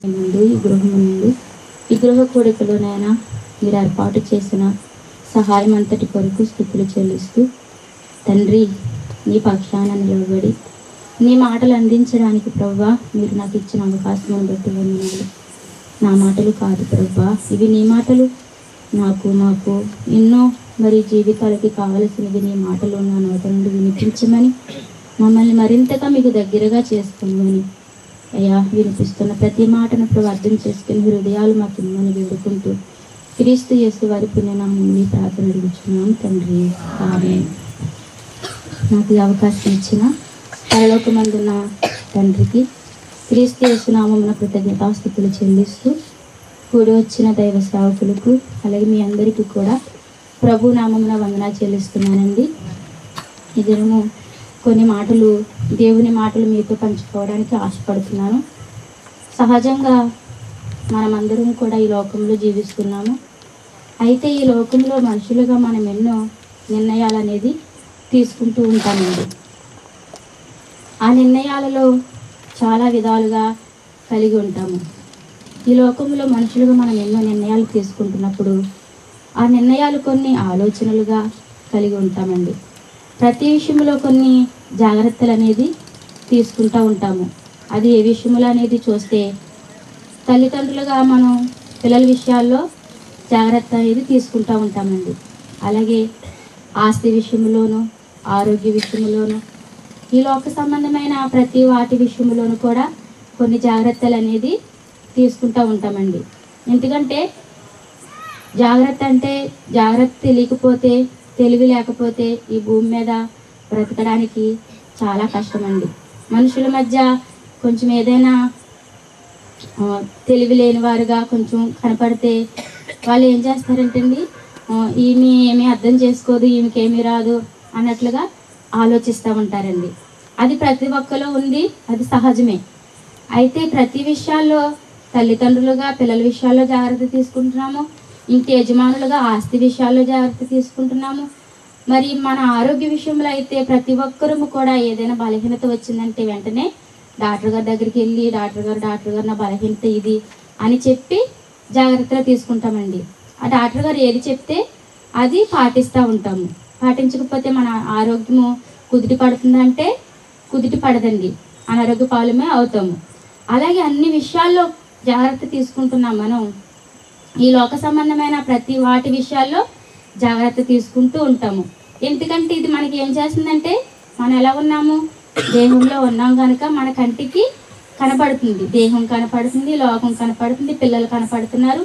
ముందు ఈ గృహమునందు ఈ గృహ కోడికలోనైనా మీరు ఏర్పాటు చేసిన సహాయం అంతటి కొరకు స్థుతులు చెల్లిస్తూ తండ్రి నీ పక్షాన నిలబడి నీ మాటలు అందించడానికి ప్రభువా మీరు నాకు ఇచ్చిన అవకాశం బట్టి వందనాలు. నా మాటలు కాదు ప్రభువా, ఇవి నీ మాటలు. మాకు ఎన్నో జీవితాలకి కావలసినవి నీ మాటలు నా నోట నుండి వినిపించమని, మమ్మల్ని మరింతగా మీకు దగ్గరగా చేసుకోమని అయ్యా, వినిపిస్తున్న ప్రతి మాటను ప్రభు అర్థం చేసుకుని హృదయాలు మాకు ఇమ్మని వేడుకుంటూ క్రీస్తు యేసు వారి పుణ్యనామముని ప్రార్థన అడుగుచున్నాం తండ్రి, ఆమేన్. నాకు ఈ అవకాశం ఇచ్చిన పరలోకమందున్న తండ్రికి క్రీస్తు యేసు నామమున కృతజ్ఞతాస్తుతులు చెల్లిస్తూ కూడి వచ్చిన దైవ సేవకులకు అలాగే మీ అందరికీ కూడా ప్రభు నామమున వందనా చెల్లిస్తున్నానండి. ఈ దినము కొన్ని మాటలు, దేవుని మాటలు మీతో పంచుకోవడానికి ఆశపడుతున్నాను. సహజంగా మనమందరం కూడా ఈ లోకంలో జీవిస్తున్నాము. అయితే ఈ లోకంలో మనుషులుగా మనం ఎన్నో నిర్ణయాలు అనేది తీసుకుంటూ ఉంటామండి. ఆ నిర్ణయాలలో చాలా విధాలుగా కలిగి ఉంటాము. ఈ లోకంలో మనుషులుగా మనం ఎన్నో నిర్ణయాలు తీసుకుంటున్నప్పుడు ఆ నిర్ణయాలు కొన్ని ఆలోచనలుగా కలిగి ఉంటామండి. ప్రతి విషయంలో కొన్ని జాగ్రత్తలు అనేది తీసుకుంటూ ఉంటాము. అది ఏ విషయంలో అనేది చూస్తే తల్లిదండ్రులుగా మనం పిల్లల విషయాల్లో జాగ్రత్త అనేది తీసుకుంటూ ఉంటామండి. అలాగే ఆస్తి విషయంలోనూ, ఆరోగ్య విషయంలోనూ, ఈ లోక సంబంధమైన ప్రతి వాటి విషయంలోనూ కూడా కొన్ని జాగ్రత్తలు అనేది తీసుకుంటూ ఉంటామండి. ఎందుకంటే జాగ్రత్త తెలియకపోతే, తెలివి లేకపోతే ఈ భూమి మీద బ్రతకడానికి చాలా కష్టమండి. మనుషుల మధ్య కొంచెం ఏదైనా తెలివి లేని వారుగా కొంచెం కనపడితే వాళ్ళు ఏం చేస్తారంటే అండి, ఈమె ఏమీ అర్థం చేసుకోదు, ఈమెకేమీ రాదు అన్నట్లుగా ఆలోచిస్తూ ఉంటారండి. అది ప్రతి ఒక్కలో ఉంది, అది సహజమే. అయితే ప్రతి విషయాల్లో తల్లిదండ్రులుగా పిల్లల విషయాల్లో జాగ్రత్త తీసుకుంటున్నాము, ఇంటి యజమానులుగా ఆస్తి విషయాల్లో జాగ్రత్త తీసుకుంటున్నాము. మరి మన ఆరోగ్య విషయంలో అయితే ప్రతి ఒక్కరూ కూడా ఏదైనా బలహీనత వచ్చిందంటే వెంటనే డాక్టర్ గారి దగ్గరికి వెళ్ళి డాక్టర్ గారు నా బలహీనత ఇది అని చెప్పి జాగ్రత్తలు తీసుకుంటామండి. ఆ డాక్టర్ గారు ఏది చెప్తే అది పాటిస్తూ ఉంటాము. పాటించకపోతే మన ఆరోగ్యము కుదిటి పడుతుందంటే కుదిటి పడదండి, అనారోగ్య పాలమే అవుతాము. అలాగే అన్ని విషయాల్లో జాగ్రత్త తీసుకుంటున్నాం మనం. ఈ లోక సంబంధమైన ప్రతి వాటి విషయాల్లో జాగ్రత్త తీసుకుంటూ ఉంటాము. ఎందుకంటే ఇది మనకి ఏం చేస్తుందంటే, మనం ఎలా ఉన్నాము, దేహంలో ఉన్నాం కనుక మన కంటికి కనపడుతుంది, దేహం కనపడుతుంది, లోకం కనపడుతుంది, పిల్లలు కనపడుతున్నారు,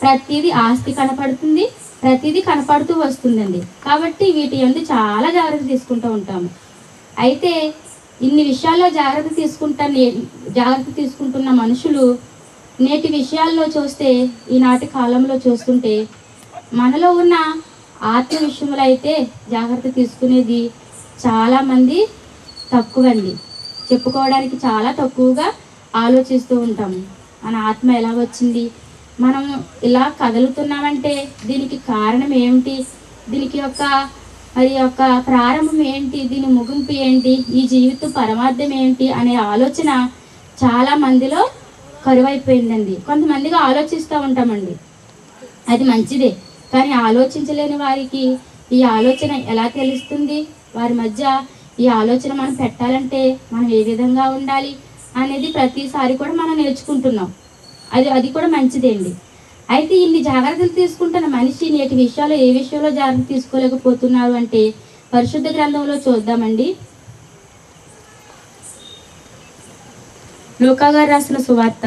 ప్రతిదీ ఆస్తి కనపడుతుంది, ప్రతిదీ కనపడుతూ వస్తుందండి. కాబట్టి వీటి యందు చాలా జాగ్రత్త తీసుకుంటూ ఉంటాము. అయితే ఇన్ని విషయాల్లో జాగ్రత్త తీసుకుంటున్న మనుషులు నేటి విషయాల్లో చూస్తే, ఈనాటి కాలంలో చూస్తుంటే మనలో ఉన్న ఆత్మ విషయంలో అయితే జాగ్రత్త తీసుకునేది చాలామంది తక్కువండి. చెప్పుకోవడానికి చాలా తక్కువగా ఆలోచిస్తూ ఉంటాము. మన ఆత్మ ఎలా వచ్చింది, మనం ఇలా కదులుతున్నామంటే దీనికి కారణం ఏమిటి, దీనికి యొక్క ప్రారంభం ఏంటి, దీని ముగింపు ఏంటి, ఈ జీవితం పరమార్థం ఏంటి అనే ఆలోచన చాలా మందిలో కరువైపోయిందండి. కొంతమందిగా ఆలోచిస్తూ ఉంటామండి, అది మంచిదే. కానీ ఆలోచించలేని వారికి ఈ ఆలోచన ఎలా తెలుస్తుంది, వారి మధ్య ఈ ఆలోచన మనం పెట్టాలంటే మనం ఏ విధంగా ఉండాలి అనేది ప్రతిసారి కూడా మనం నేర్చుకుంటున్నాం. అది కూడా మంచిదేండి. అయితే ఇన్ని జాగ్రత్తలు తీసుకుంటున్న మనిషి నేటి విషయాల్లో ఏ విషయంలో జాగ్రత్త తీసుకోలేకపోతున్నారు అంటే పరిశుద్ధ గ్రంథంలో చూద్దామండి. లూకా గారు రాసిన సువార్త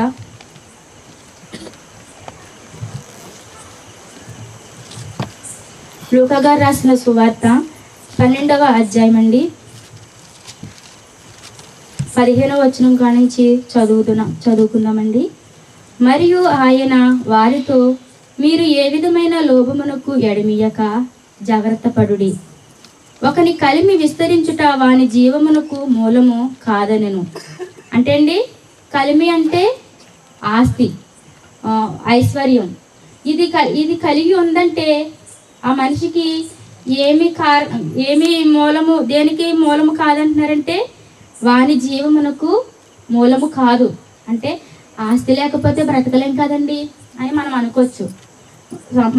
12వ అధ్యాయం అండి, 15వ వచనం కానించి చదువుకుందామండి. మరియు ఆయన వారితో, మీరు ఏ విధమైన లోభమునకు ఎడమియక జాగ్రత్త పడుడి. ఒకని కలిమి విస్తరించుట వాని జీవమునకు మూలము కాదనెను. అంటే అండి, కలిమి అంటే ఆస్తి, ఐశ్వర్యం. ఇది కలిగి ఉందంటే ఆ మనిషికి ఏమి మూలము, దేనికి మూలము కాదంటున్నారంటే వాని జీవమునకు మూలము కాదు. అంటే ఆస్తి లేకపోతే బ్రతకలేం కదండి అని మనం అనుకోవచ్చు.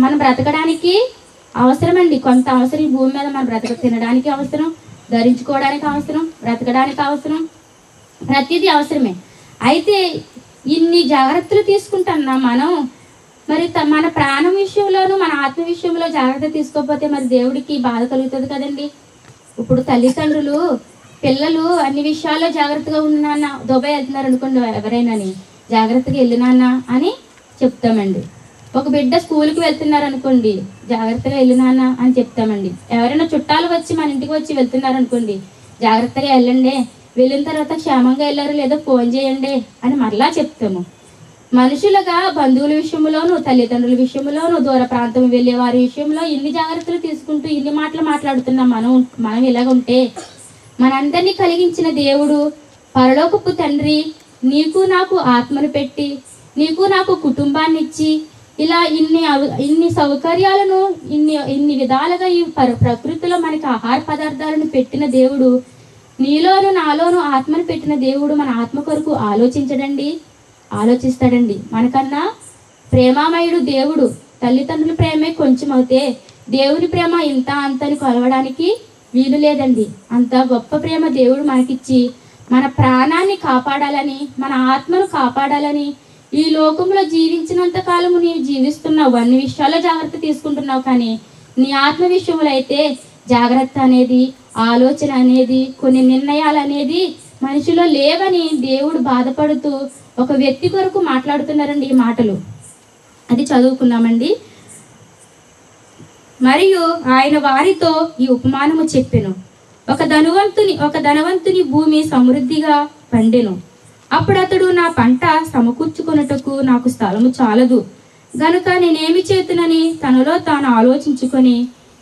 మనం బ్రతకడానికి అవసరమండి, కొంత అవసరం. ఈ భూమి మీద మనం తినడానికి అవసరం, ధరించుకోవడానికి అవసరం, బ్రతకడానికి అవసరం, ప్రతిదీ అవసరమే. అయితే ఇన్ని జాగ్రత్తలు తీసుకుంటున్నా మనం మరి మన ప్రాణం విషయంలోనూ మన ఆత్మ విషయంలో జాగ్రత్త తీసుకోకపోతే మరి దేవుడికి బాధ కలుగుతుంది కదండి. ఇప్పుడు తల్లిదండ్రులు పిల్లలు అన్ని విషయాల్లో జాగ్రత్తగా ఉన్నాన్న, దుబాయ్ వెళ్తున్నారు అనుకోండి, ఎవరైనాని జాగ్రత్తగా వెళ్ళినాన్నా అని చెప్తామండి. ఒక బిడ్డ స్కూల్కి వెళ్తున్నారు అనుకోండి, జాగ్రత్తగా వెళ్ళినాన్నా అని చెప్తామండి. ఎవరైనా చుట్టాలు వచ్చి మన ఇంటికి వచ్చి వెళ్తున్నారు అనుకోండి, జాగ్రత్తగా వెళ్ళండి, వెళ్ళిన తర్వాత క్షేమంగా వెళ్ళారు లేదా ఫోన్ చేయండి అని మరలా చెప్తాము. మనుషులుగా బంధువుల విషయంలోనూ, తల్లిదండ్రుల విషయంలోనూ, దూర ప్రాంతం వెళ్ళే వారి విషయంలో ఇన్ని జాగ్రత్తలు తీసుకుంటూ ఇన్ని మాటలు మాట్లాడుతున్నాం. మనం ఇలాగుంటే మనందరినీ కలిగించిన దేవుడు, పరలోకపు తండ్రి, నీకు నాకు ఆత్మను పెట్టి నీకు నాకు కుటుంబాన్ని ఇచ్చి ఇలా ఇన్ని సౌకర్యాలను ఇన్ని విధాలుగా ఈ ప్రకృతిలో మనకి ఆహార పదార్థాలను పెట్టిన దేవుడు, నీలోను నాలోను ఆత్మను పెట్టిన దేవుడు మన ఆత్మ కొరకు ఆలోచిస్తాడండి. మనకన్నా ప్రేమామయుడు దేవుడు. తల్లిదండ్రుల ప్రేమే కొంచెం అవుతే దేవుని ప్రేమ ఇంత అంతని కొలవడానికి వీలు లేదండి. అంత గొప్ప ప్రేమ దేవుడు మనకిచ్చి మన ప్రాణాన్ని కాపాడాలని, మన ఆత్మను కాపాడాలని, ఈ లోకంలో జీవించినంత కాలము నీవు జీవిస్తున్నావు, అన్ని విషయాల్లో జాగ్రత్త తీసుకుంటున్నావు. కానీ నీ ఆత్మ విషయంలో అయితే జాగ్రత్త అనేది, ఆలోచన అనేది, కొన్ని నిర్ణయాలు అనేది మనిషిలో లేవని దేవుడు బాధపడుతూ ఒక వ్యక్తి కొరకు మాట్లాడుతున్నారండి ఈ మాటలు. అది చదువుకున్నామండి. మరియు ఆయన వారితో ఈ ఉపమానము చెప్పెను. ఒక ధనవంతుని భూమి సమృద్ధిగా పండెను. అప్పుడు అతడు, నా పంట సమకూర్చుకొనుటకు నాకు స్థలము చాలదు గనుక నేనేమి చేతునని తనలో తాను ఆలోచించుకొని,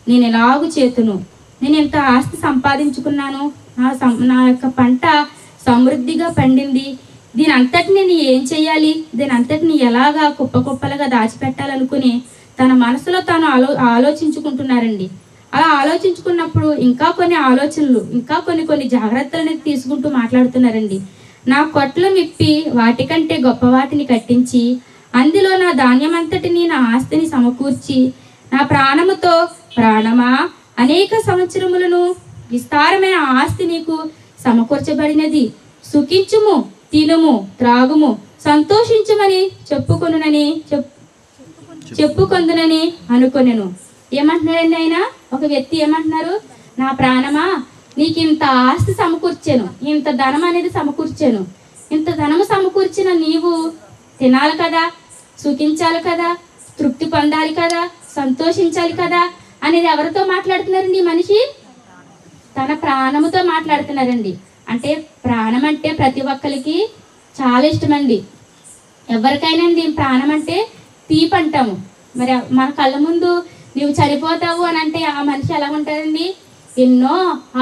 నేను ఎలాగూ చేతును, నేను ఎంత ఆస్తి సంపాదించుకున్నాను, నా యొక్క పంట సమృద్ధిగా పండింది, దీని అంతటిని నేను ఏం చెయ్యాలి, దీని అంతటిని ఎలాగా కుప్పలుగా దాచిపెట్టాలనుకుని తన మనసులో తాను ఆలోచించుకుంటున్నారండి. అలా ఆలోచించుకున్నప్పుడు ఇంకా కొన్ని ఆలోచనలు, ఇంకా కొన్ని జాగ్రత్తలను తీసుకుంటూ మాట్లాడుతున్నారండి. నా కొట్లు విప్పి వాటికంటే గొప్ప వాటిని కట్టించి అందులో నా ధాన్యమంతటిని, నా ఆస్తిని సమకూర్చి, నా ప్రాణముతో, ప్రాణమా, అనేక సంవత్సరములను విస్తారమైన ఆస్తి నీకు సమకూర్చబడినది, సుఖించుము, తినుము, త్రాగుము, సంతోషించమని చెప్పుకొందునని అనుకొనెను. ఏమంటున్నాడండి ఆయన? ఒక వ్యక్తి ఏమంటున్నారు? నా ప్రాణమా, నీకు ఇంత ఆస్తి సమకూర్చాను, ఇంత ధనం అనేది సమకూర్చాను, ఇంత ధనము సమకూర్చిన నీవు తినాలి కదా, సుఖించాలి కదా, తృప్తి పొందాలి కదా, సంతోషించాలి కదా అనేది ఎవరితో మాట్లాడుతున్నారండి? ఈ మనిషి తన ప్రాణముతో మాట్లాడుతున్నారండి. అంటే ప్రాణం అంటే ప్రతి ఒక్కరికి చాలా ఇష్టమండి. ఎవరికైనా ప్రాణం అంటే తీపి అంటాము. మరి మన కళ్ళ ముందు నువ్వు చనిపోతావు అని అంటే ఆ మనిషి ఎలా ఉంటాడండి? ఎన్నో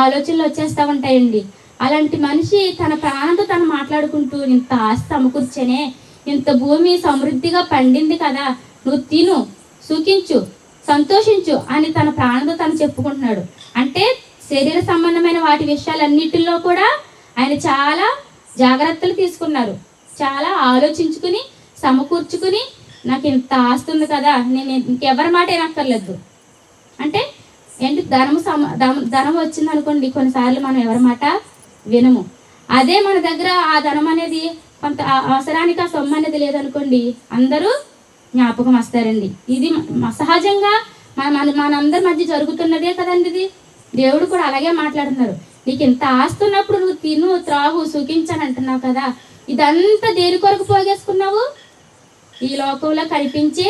ఆలోచనలు వచ్చేస్తూ ఉంటాయండి. అలాంటి మనిషి తన ప్రాణంతో తను మాట్లాడుకుంటూ, ఇంత ఆస్తి సమకూర్చనే, ఇంత భూమి సమృద్ధిగా పండింది కదా, నువ్వు తిను, సుఖించు, సంతోషించు అని తన ప్రాణంతో తను చెప్పుకుంటున్నాడు. అంటే శరీర సంబంధమైన వాటి విషయాలన్నిటిలో కూడా ఆయన చాలా జాగ్రత్తలు తీసుకున్నారు. చాలా ఆలోచించుకుని సమకూర్చుకుని, నాకు ఇంత ఆస్తి ఉంది కదా, నేను ఇంకెవరి మాట ఏనక్కర్లేదు. అంటే ఏంటి, ధనం వచ్చింది అనుకోండి, కొన్నిసార్లు మనం ఎవరి మాట వినము. అదే మన దగ్గర ఆ ధనం అనేది కొంత అవసరానికి ఆ సొమ్ము అనేది లేదనుకోండి, అందరూ జ్ఞాపకం వస్తారండి. ఇది సహజంగా మనందరి మధ్య జరుగుతున్నదే కదండి. ఇది దేవుడు కూడా అలాగే మాట్లాడుతున్నారు. నీకు ఇంత ఆస్తి ఉన్నప్పుడు నువ్వు తిను, త్రాగు, సుఖించని అంటున్నావు కదా, ఇదంతా దేని కొరకు పోగేసుకున్నావు? ఈ లోకంలో కనిపించే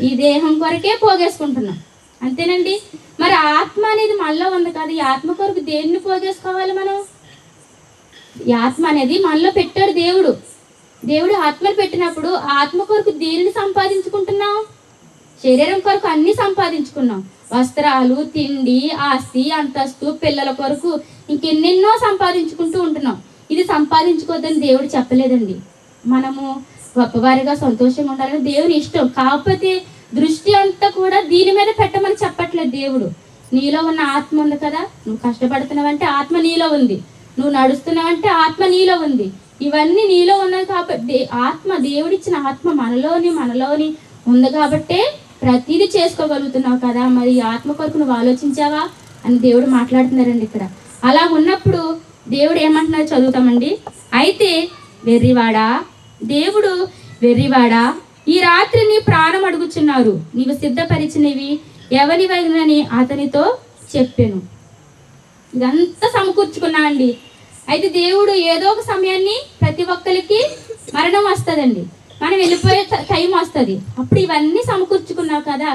ఈ దేహం కొరకే పోగేసుకుంటున్నాం, అంతేనండి. మరి ఆత్మ అనేది మనలో ఉంది కదా, ఈ ఆత్మ కొరకు దేన్ని పోగేసుకోవాలి మనం? ఈ ఆత్మ అనేది మనలో పెట్టాడు దేవుడు. దేవుడు ఆత్మను పెట్టినప్పుడు ఆత్మ కొరకు దేనిని సంపాదించుకుంటున్నాం? శరీరం కొరకు అన్ని సంపాదించుకున్నాం. వస్త్రాలు, తిండి, ఆస్తి, అంతస్తు, పిల్లల కొరకు ఇంకెన్నెన్నో సంపాదించుకుంటూ ఉంటున్నాం. ఇది సంపాదించుకోవద్దని దేవుడు చెప్పలేదండి. మనము గొప్పవారిగా సంతోషంగా ఉండాలని దేవుని ఇష్టం. కాకపోతే దృష్టి అంతా కూడా దీని మీద పెట్టమని చెప్పట్లేదు దేవుడు. నీలో ఉన్న ఆత్మ ఉంది కదా, నువ్వు కష్టపడుతున్నావంటే ఆత్మ నీలో ఉంది, నువ్వు నడుస్తున్నావంటే ఆత్మ నీలో ఉంది, ఇవన్నీ నీలో ఉన్నాయి కాబట్టి, ఆత్మ దేవుడిచ్చిన ఆత్మ మనలోని ఉంది కాబట్టే ప్రతిదీ చేసుకోగలుగుతున్నావు కదా. మరి ఈ ఆత్మ కొరకు నువ్వు ఆలోచించావా అని దేవుడు మాట్లాడుతున్నారండి ఇక్కడ. అలా ఉన్నప్పుడు దేవుడు ఏమంటున్నారు చదువుతామండి. అయితే వెర్రివాడా, దేవుడు వెర్రివాడా, ఈ రాత్రి నీ ప్రాణం అడుగుచున్నారు, నీవు సిద్ధపరిచినవి ఎవరివైనని అతనితో చెప్పాను. ఇదంతా సమకూర్చుకున్నా అండి. అయితే దేవుడు ఏదో ఒక సమయాన్ని ప్రతి ఒక్కరికి మరణం వస్తుందండి, మనం వెళ్ళిపోయే టైం వస్తుంది. అప్పుడు ఇవన్నీ సమకూర్చుకున్నావు కదా,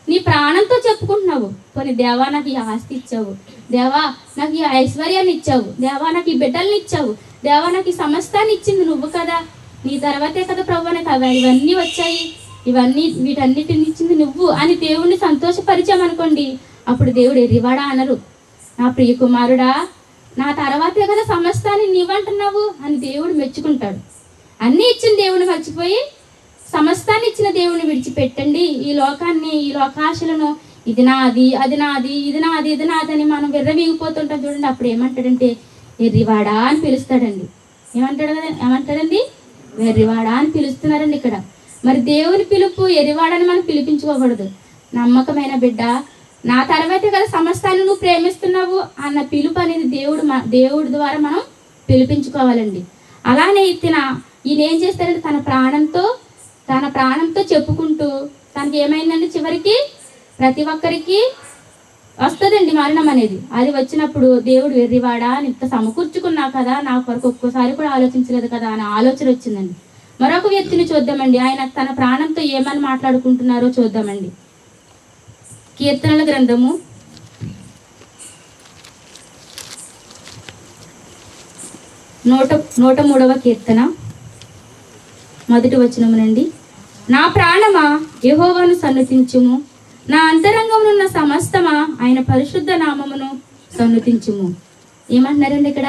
నీ ప్రాణంతో చెప్పుకుంటున్నావు. కొన్ని దేవా నాకు ఈ ఆస్తి ఇచ్చావు, దేవా నాకు ఈ ఐశ్వర్యాన్ని ఇచ్చావు, దేవా నాకు ఈ బిడ్డల్ని ఇచ్చావు, దేవా నాకు ఈ సమస్తాన్ని ఇచ్చింది నువ్వు కదా, నీ తర్వాతే కదా ప్రభు నాకు ఇవన్నీ వచ్చాయి, వీటన్నిటిని ఇచ్చింది నువ్వు అని దేవుడిని సంతోషపరిచామనుకోండి. అప్పుడు దేవుడు ఎర్రివాడా అనరు, నా ప్రియ కుమారుడా నా తర్వాతే కదా సమస్తాన్ని నీవంటున్నావు అని దేవుడు మెచ్చుకుంటాడు. అన్నీ ఇచ్చిన దేవుడిని మర్చిపోయి సమస్తాన్ని ఇచ్చిన దేవుడిని విడిచిపెట్టండి. ఈ లోకాన్ని, ఈ లోకాశలను, ఇది నాది అది నాది ఇది నాది ఇది నాది అని మనం విర్రవీగిపోతుంటాం చూడండి. అప్పుడు ఏమంటాడంటే ఎర్రివాడా అని పిలుస్తాడండి. ఏమంటాడండి వెర్రివాడా అని పిలుస్తున్నారండి ఇక్కడ. మరి దేవుని పిలుపు ఎర్రివాడని మనం పిలిపించుకోకూడదు. నమ్మకమైన బిడ్డ, నా తర్వాతే కదా సమస్తాన్ని నువ్వు ప్రేమిస్తున్నావు అన్న పిలుపు అనేది దేవుడి ద్వారా మనం పిలిపించుకోవాలండి. అలానే ఈయన ఏం చేస్తారంటే తన ప్రాణంతో చెప్పుకుంటూ, తనకి ఏమైందండి చివరికి ప్రతి ఒక్కరికి వస్తుందండి మరణం అనేది. అది వచ్చినప్పుడు దేవుడు వెర్రివాడా ఇంత సమకూర్చుకున్నా కదా, నా కొరకు ఒక్కోసారి కూడా ఆలోచించలేదు కదా అనే ఆలోచన వచ్చిందండి. మరొక వ్యక్తిని చూద్దామండి, ఆయన తన ప్రాణంతో ఏమని మాట్లాడుకుంటున్నారో చూద్దామండి. కీర్తనల గ్రంథము 103వ కీర్తన 1వ వచనమునండి. నా ప్రాణమా యెహోవాను సన్నుతించుము, నా అంతరంగమునున్న సమస్తమా ఆయన పరిశుద్ధ నామమును సన్నుతించుము. ఏమంటున్నారండి ఇక్కడ?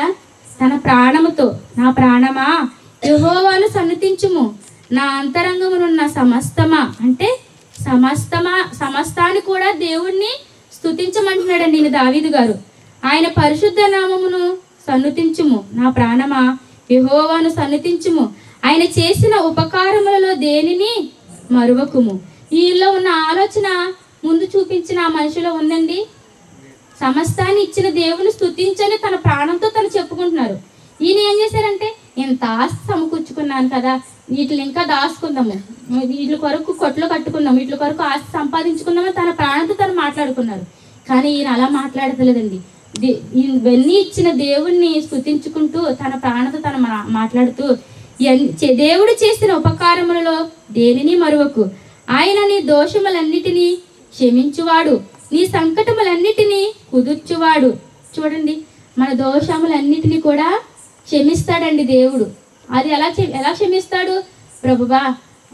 తన ప్రాణముతో, నా ప్రాణమా యెహోవాను సన్నుతించుము, నా అంతరంగమునున్న సమస్తమా అంటే సమస్తాన్ని కూడా దేవుణ్ణి స్తుతించమంటున్నాడండి ఈయన దావీదు గారు. ఆయన పరిశుద్ధ నామమును సన్నుతించుము, నా ప్రాణమా యెహోవాను సన్నుతించుము, ఆయన చేసిన ఉపకారములలో దేనిని మరువకుము. వీళ్ళలో ఉన్న ఆలోచన ముందు చూపించిన ఆ మనిషిలో ఉందండి. సమస్తాన్ని ఇచ్చిన దేవుని స్తుతించని తన ప్రాణంతో తను చెప్పుకుంటున్నారు. ఈయన ఏం చేశారంటే, ఇంత ఆస్తి సమకూర్చుకున్నాను కదా, వీటిని ఇంకా దాచుకుందాము, వీటి కొరకు కొట్లు కట్టుకుందాం, వీటి కొరకు ఆస్తి సంపాదించుకుందామని తన ప్రాణంతో తను మాట్లాడుకున్నారు. కానీ ఈయన అలా మాట్లాడతలేదండి. ఇవన్నీ ఇచ్చిన దేవుణ్ణి స్తుతించుకుంటూ తన ప్రాణంతో తను మాట్లాడుతూ, దేవుడు చేసిన ఉపకారములలో దేనిని మరువకు, ఆయన నీ దోషములన్నిటినీ క్షమించువాడు, నీ సంకటములన్నిటినీ కుదుర్చువాడు. చూడండి, మన దోషములన్నిటినీ కూడా క్షమిస్తాడండి దేవుడు. అది ఎలా క్షమిస్తాడు? ప్రభువా,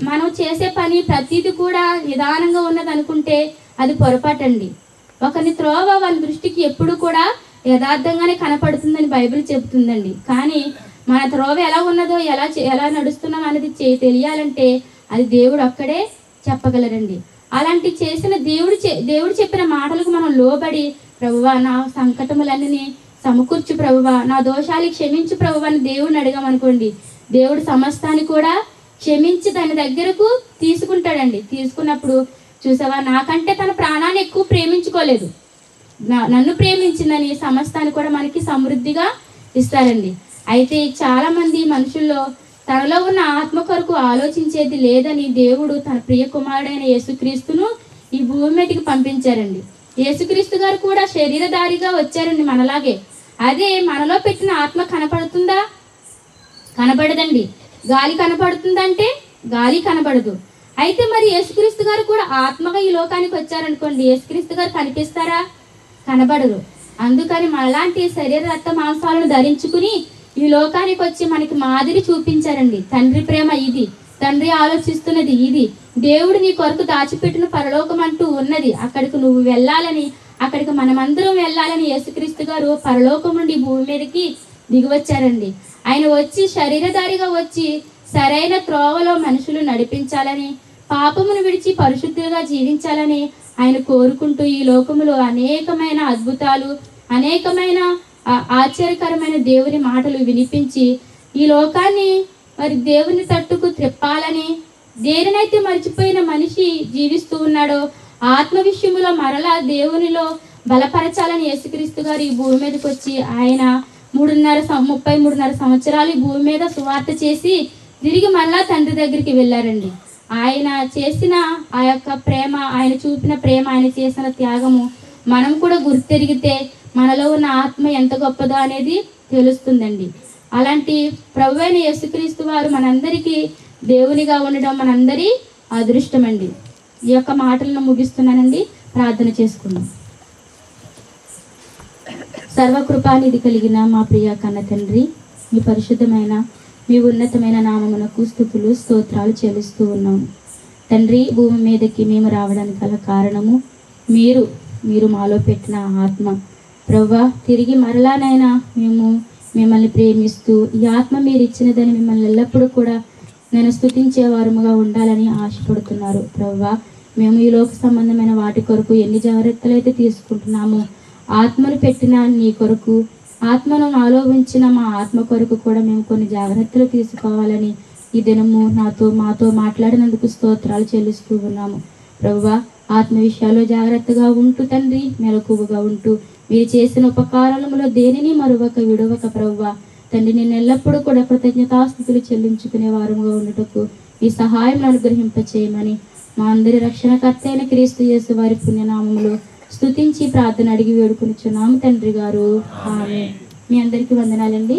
మనం చేసే పని ప్రతిదీ కూడా నిదానంగా ఉన్నది అనుకుంటే అది పొరపాటండి. ఒకరిని త్రోవ వారి దృష్టికి ఎప్పుడు కూడా యథార్థంగానే కనపడుతుందని బైబిల్ చెబుతుందండి. కానీ మన త్రోవ ఎలా ఉన్నదో, ఎలా నడుస్తున్నాం అనేది తెలియాలంటే అది దేవుడు అక్కడే చెప్పగలరండి. అలాంటి చేసిన దేవుడు చెప్పిన మాటలకు మనం లోబడి, ప్రభువా నా సంకటములన్నీ సమకూర్చు ప్రభువా, నా దోషాలు క్షమించు ప్రభువా అని దేవుడిని అడిగామనుకోండి, దేవుడు సమస్తాన్ని కూడా క్షమించి దాని దగ్గరకు తీసుకుంటాడండి. తీసుకున్నప్పుడు చూసావా, నాకంటే తన ప్రాణాన్ని ఎక్కువ ప్రేమించుకోలేదు, నన్ను ప్రేమించిందని సమస్తాన్ని కూడా మనకి సమృద్ధిగా ఇస్తారండి. అయితే చాలా మంది మనుషుల్లో తనలో ఉన్న ఆత్మ కొరకు ఆలోచించేది లేదని దేవుడు తన ప్రియ కుమారుడైన యేసుక్రీస్తును ఈ భూమి మీదకి పంపించారండి. యేసుక్రీస్తు గారు కూడా శరీరధారిగా వచ్చారండి మనలాగే. అదే మనలో పెట్టిన ఆత్మ కనపడుతుందా? కనపడదండి. గాలి కనపడుతుందంటే గాలి కనపడదు. అయితే మరి యేసుక్రీస్తు గారు కూడా ఆత్మగా ఈ లోకానికి వచ్చారనుకోండి, యేసుక్రీస్తు గారు కనిపిస్తారా? కనబడరు. అందుకని మనలాంటి శరీర రక్త మాంసాలను ధరించుకుని ఈ లోకానికి వచ్చి మనకి మాదిరి చూపించారండి. తండ్రి ప్రేమ ఇది, తండ్రి ఆలోచిస్తున్నది ఇది, దేవుడు నీ కొరకు దాచిపెట్టిన పరలోకం అంటూ ఉన్నది, అక్కడికి నువ్వు వెళ్ళాలని, అక్కడికి మనమందరం వెళ్ళాలని యేసుక్రీస్తు గారు పరలోకం నుండి భూమి మీదకి దిగివచ్చారండి. ఆయన వచ్చి శరీరధారిగా వచ్చి సరైన త్రోవలో మనుషులు నడిపించాలని, పాపమును విడిచి పరిశుద్ధులుగా జీవించాలని ఆయన కోరుకుంటూ ఈ లోకములో అనేకమైన అద్భుతాలు, అనేకమైన ఆశ్చర్యకరమైన దేవుని మాటలు వినిపించి ఈ లోకాన్ని మరి దేవుని తట్టుకు త్రిప్పాలని దేనినైతే మర్చిపోయిన మనిషి జీవిస్తూ ఉన్నాడో ఆత్మ విషయములో మరలా దేవునిలో బలపరచాలని యేసుక్రీస్తు గారు ఈ భూమి మీదకి వచ్చి ఆయన 33 సంవత్సరాలు ఈ భూమి మీద సువార్త చేసి తిరిగి మరలా తండ్రి దగ్గరికి వెళ్ళారండి. ఆయన చేసిన ఆ యొక్క ప్రేమ, ఆయన చూపిన ప్రేమ, ఆయన చేసిన త్యాగము మనం కూడా గుర్తెరిగితే మనలో ఉన్న ఆత్మ ఎంత గొప్పదో అనేది తెలుస్తుందండి. అలాంటి ప్రభువైన యేసుక్రీస్తు వారు మనందరికీ దేవునిగా ఉండడం మనందరి అదృష్టం అండి. ఈ యొక్క మాటలను ముగిస్తున్నానండి. ప్రార్థన చేసుకుందాం. సర్వకృపానిధి కలిగిన మా ప్రియ కన్న తండ్రి, మీ పరిశుద్ధమైన మీ ఉన్నతమైన నామమునకు స్తుతులు స్తోత్రాలు చెల్లిస్తూ ఉన్నాము తండ్రి. భూమి మీదకి మేము రావడానికి గల కారణము మీరు మాలో పెట్టిన ఆత్మ ప్రభువా. తిరిగి మరలానైనా మేము మిమ్మల్ని ప్రేమిస్తూ ఈ ఆత్మ మీరు ఇచ్చినదని మిమ్మల్ని ఎల్లప్పుడూ కూడా నేను స్తుతించే వారముగా ఉండాలని ఆశపడుతున్నారు ప్రభువా. మేము ఈ లోక సంబంధమైన వాటి కొరకు ఎన్ని జాగ్రత్తలు అయితే తీసుకుంటున్నామో, ఆత్మను పెట్టిన నీ కొరకు, ఆత్మను నాలో ఉంచిన మా ఆత్మ కొరకు కూడా మేము కొన్ని జాగ్రత్తలు తీసుకోవాలని ఈ దినము మాతో మాట్లాడినందుకు స్తోత్రాలు చెల్లిస్తూ ఉన్నాము ప్రభువా. ఆత్మ విషయాల్లో జాగ్రత్తగా ఉంటూ తండ్రి, మెలకువగా ఉంటూ మీరు చేసిన ఉపకారములో దేనిని మరొక విడవక ప్రభువా తండ్రి, నేను ఎల్లప్పుడూ కూడా కృతజ్ఞతాస్తుతులు చెల్లించుకునే వారముగా ఉండటకు ఈ సహాయం అనుగ్రహింపచేయమని మా అందరి రక్షణకర్త అయిన క్రీస్తు యేసు వారి పుణ్యనామములో స్తుతించి ప్రార్థన అడిగి వేడుకొనిచున్నాము తండ్రి గారు. ఆమేన్. మీ అందరికీ వందనాలండి.